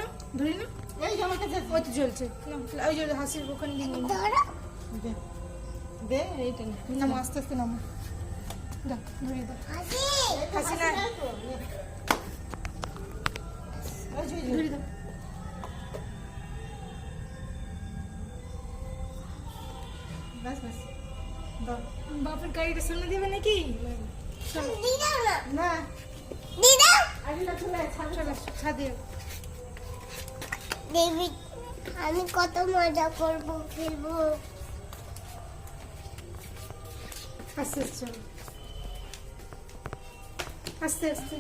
না ধরি না এই জামা কাছে ওই তো জ্বলছে না ওই যে হাসির ওখানে দিয়ে নিন দে দে এইটা না নামো আস্তে আস্তে নামো দাও ধরিয়ে দাও হাসি না ওই যে ধরিয়ে দাও বাস বাস দাও বাপের গাড়িটা সামনে দেবে নাকি না দিদা আগে চলে চলো ছাদে দেবী আমি কত মজা করব খেলবো আস্তে আস্তে চলো আস্তে আস্তে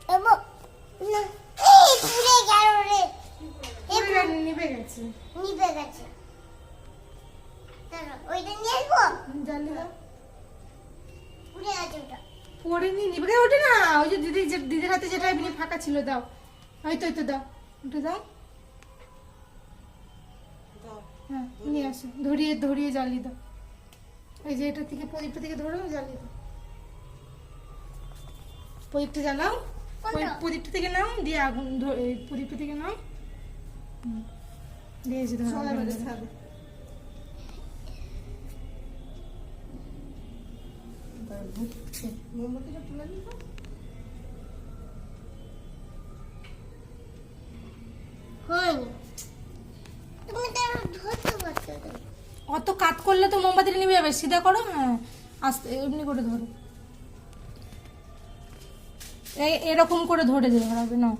এবো না এই পুড়ে গেল রে নিভে গেছে নিভে গেছে দাঁড়া ওইটা নিয়ে আসবো জ্বালিয়ে দাও পুড়ে গেছে ওটা পরে নিয়ে নিবে গে ওঠে না ওই যে দিদির হাতে যেটা এমনি ফাঁকা ছিল দাও ওই তো দাও ওটা দাও দাও হ্যাঁ নিয়ে আসো ধরিয়ে ধরিয়ে জ্বালিয়ে দাও এই যে এটা থেকে প্রদীপটা থেকে ধরো জ্বালিয়ে দাও প্রদীপটা জ্বালাও ওই কোনটা? প্রদীপটা থেকে নাও দিয়ে আগুন এই প্রদীপটা থেকে নাও দিয়ে এসে ধরো চলে বেড়ে ছাদে মোমবাতিটা তুলে দিই তো হয়নি তুমি তো আর ধরতে পারছো না অত কাত করলে তো মোমবাতিটা নিভে যাবে সিধা করো হ্যাঁ আস্তে এমনি করে ধরো এই এরকম করে ধরে ধরাবে না